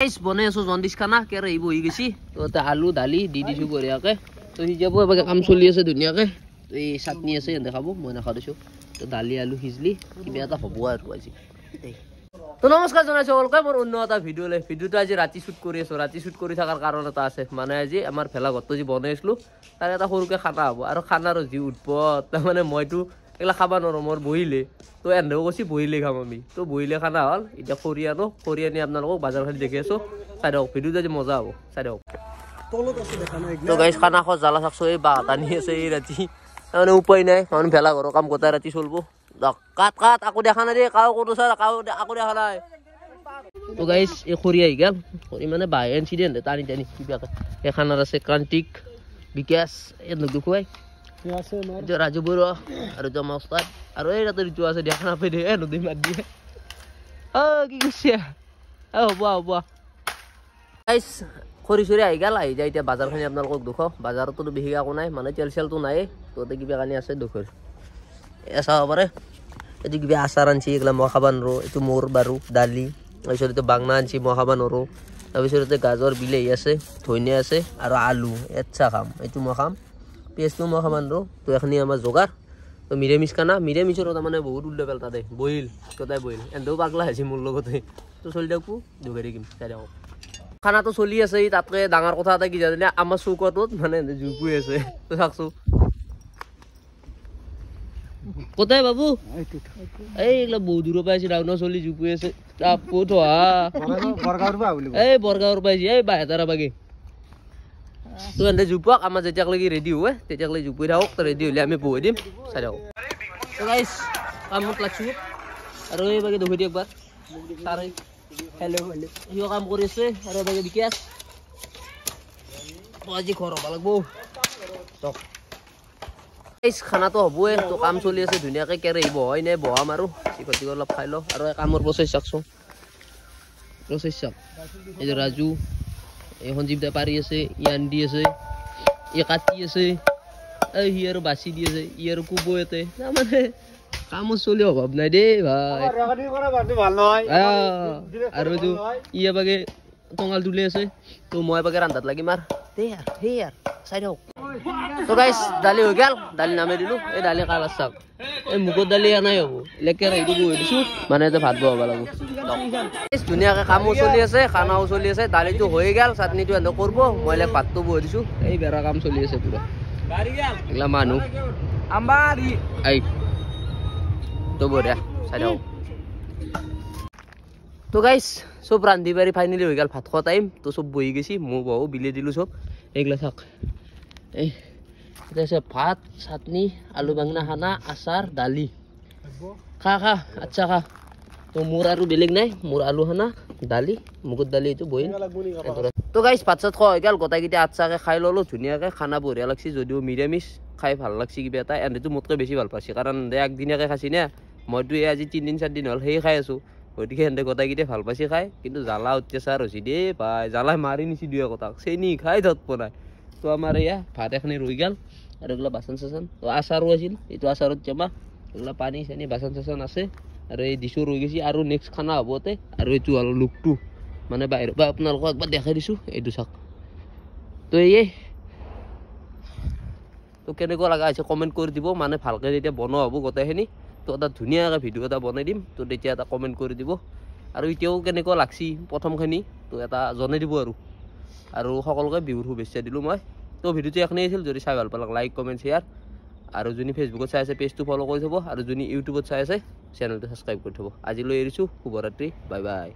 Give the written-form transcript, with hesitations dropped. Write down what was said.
guys বনাই আছো jaundice খানা কেৰে এই বহি গেছি তো তে আলু দালি দি দিছো বঢ়িয়াকে তো হিজাব এবাকে কাম চলি আছে ধুনীয়াকে এই চাটনি আছে এনে খাব মই না খাদিছো তো দালি আলু হিজলি কিবা এটা হ'ব আৰু আজি তো নমস্কাৰ জনাইছো ওলকাই মোৰ অন্য এটা ভিডিওটো আজি ৰাতি শুট কৰি আছো ৰাতি শুট কৰি থাকাৰ কাৰণ এটা আছে মানে আজি আমাৰ ভেলা ঘৰটো যি বনাইছিলো তাৰ এটা সৰুকে খানা হ'ব আৰু খানাৰ যি উৎপত মানে মইতো এলা খাবা নৰো মোৰ বহিলে তো এনেও কৈছি বহিলে খাম আমি তো বহিলে খানা হল এতিয়া খৰি আনি আপোনালোকক বাজাৰখানি দেখি আছো চাই দিয়ক ভিডিওটো আজি মজা হ'ব চাই দিয়ক তো গাইছ খানা খোৱা জ্বালা চাকছো এই বাঁহ টানি আছে এই ৰাতি মানে উপায় নাই মানে ভেলা ঘৰৰ কাম গোটাই ৰাতি চলব কাট আকৌ দেখা নাই দেই কাও ক'তো চাৰ আকৌ দেখা নাই তো গাইছ এই খৰি আহি গেল খৰি মানে বাঁহ ইনচিডেণ্ট টানি কিবাকে এই খানাৰ আছে ক্ৰান্তিক বিকাশ এই দেখুৱাই ৰাজু বৰুৱা আৰু জমা উস্তাদ আৰু এই ৰাতি ঋতু আছে দেখা নাপাই দে নদী মাত দিয়ে কি কৈছে হ'ব গাইছ খৰি চৰি আহি গেল আহি যায় এতিয়া বাজাৰখিনি আপোনালোকক দেখুৱাওঁ বাজাৰতো বিশেষ একো নাই মানে তেল চেলটো নাই তহঁতে কিবা কানি আছে দেখুৱাই চাব পাৰে এইটো কিবা আচাৰ আনছি এইগিলা মই খাব নোৱাৰোঁ এইটো মোৰ বাৰু দালি তাৰপিছত এইটো বাংনা আনছি মই খাব নোৱাৰোঁ তাৰপিছত ইয়াতে গাজৰ বিলাহী আছে ধনিয়া আছে আৰু আলু এচ্ছা খাম এইটো মই খাম পেষ্টটো মই খাব নোৱাৰোঁ তো এইখিনি আমাৰ যোগাৰ তো নিৰামিষ খানা নিৰামিষৰ তাৰমানে বহুত উল্টা পেল্টা দে বইল গোটাই বইল এহেঁতেও পাগলা হৈছে মোৰ লগতে তো চলি থাকোঁ দুগাৰী কিম চাই থাকক খানাটো চলি আছে তাতকৈ ডাঙৰ কথা এটা কি জানে আমাৰ চৌকাটোত মানে জুই পুৰি আছে তো চাকছোঁ কোথায় বাবু এইগিলা বহু দূৰৰ পৰা আহিছে ডাউনৰ চলি জুই পুৰি আছে এই বৰগাঁৱৰ পৰা আহিছে এই বাহেতাৰা বাগে তো এনে জুপুৱাক আমাৰ যেতিয়ালৈকে ৰেডি হয় তেতিয়ালৈকে জুপুৰি থাকক ৰেডি হ'লে আমি বহি দিম চাই থাকক গাইছ কামত লাগছো আৰু এই বাগে দেখুৱাই দিয়ক একবাৰ ছাৰ হেল্ল' সিও কাম কৰি আছে আৰু এবাগে বিকাশ আজি ঘৰ হ'ব লাগব খানাটো হ'বই তো কাম চলি আছে ধুনীয়াকৈ কেৰাহী বহাই নাই বহাম আৰু চিকটি অলপ খাই লওঁ আৰু কামৰ প্ৰচেছ চাওকচোন প্ৰচেছ চাওক এই যে ৰাজু এই সঞ্জীৱ দা পাৰি আছে ই আন্দি আছে ই কাটি আছে এই সি আৰু বাচি দি আছে ই আৰু কোব ইয়াতে তাৰমানে কামত চলি অভাৱ নাই দেই ভাই আৰু এইটো ই এবাগে টঙাল তুলি আছে তো মই এবাগে ৰান্ধাত লাগিম আৰু দেই আৰু সেই আৰু চাই থাকক তো গাইছ দালি হৈ গেল দালি নামাই দিলোঁ এই দালি কালাৰ চাওক এই মুগৰ দালি আনাই হ'ব কেৰাহীটো বহি দিছোঁ মানে এতিয়া ভাত বহাব লাগিব ধুনীয়াকৈ কামো চলি আছে খানাও চলি আছে দালিটো হৈ গেল চাটনিটো এনে কৰিব মই ভাতটো বহি দিছোঁ এই বেৰা কাম চলি আছে পুৰা এইগিলা মানুহ আই তো বঢ়িয়া চাই থাকক তো গাইছ চব ৰান্ধি বাঢ়ি ফাইনেলি হৈ গেল ভাত খোৱা টাইম তো চব বহি গৈছি মই বহো বিলে দিলোঁ চব এইগিলা চাওক এই এটা আছে ভাত চাটনি আলু বাংনা খানা আচাৰ দালি খা আচ্ছা খা তো মোৰ আৰু বেলেগ নাই মোৰ আলু খানা দালি মুগৰ দালি এইটো বইল তো গাইছ ভাত চাত খোৱা হৈ গ'ল গোটেইকেইটা আচ্ছাকৈ খাই ল'লোঁ ধুনীয়াকৈ খানা বঢ়িয়া লাগছি যদিও নিৰামিষ খাই ভাল লাগছি কিবা এটা এনেতো মোতকৈ বেছি ভাল পাইছে কাৰণ একদিনীয়াকৈ খাইছি না মইতো এই আজি 3 দিন 4 দিন হ'ল সেই খাই আছোঁ গতিকে সেনেকৈ গোটেইকেইটাই ভাল পাইছে খাই কিন্তু জ্বালা অত্যাচাৰ হৈছে দেই পাই জ্বালাই মাৰি নিছি দুই কথাক চেনি খাই ধত পনাই তো আমাৰ এয়া ভাত এখনি ৰৈ গ'ল আৰু এইগিলা বাচন চাচন তো আচাৰো আছিল এইটো আচাৰত জমা এইগিলা পানী চানী বাচন চাচন আছে আৰু এই ডিছো ৰৈ গৈছে আৰু নেক্সট খানা হ'বতে আৰু এইটো হ'ল লুকটো মানে বাহিৰৰ পৰা আপোনালোকক একবাৰ দেখাই দিছোঁ এইটো চাওক তো এই তো কেনেকুৱা লগা হৈছে কমেণ্ট কৰি দিব মানে ভালকৈ যেতিয়া বনোৱা হ'ব গোটেইখিনি তো এটা ধুনীয়াকৈ ভিডিঅ' এটা বনাই দিম তো তেতিয়া এটা কমেণ্ট কৰি দিব আৰু এতিয়াও কেনেকুৱা লাগছি প্ৰথমখিনি তো এটা জনাই দিব আৰু সকলোকে বিহুৰ শুভেচ্ছা দিলোঁ মই তো ভিডিঅ'টো এখনেই আছিল যদি চাই ভাল পালাক লাইক কমেণ্ট শ্বেয়াৰ আৰু যোনে ফেচবুকত চাই আছে পেজটো ফ'ল' কৰি থ'ব আৰু যোনে ইউটিউবত চাই আছে চেনেলটো ছাবস্ক্ৰাইব কৰি থ'ব আজিলৈ এৰিছোঁ শুভৰাত্ৰি বাই বাই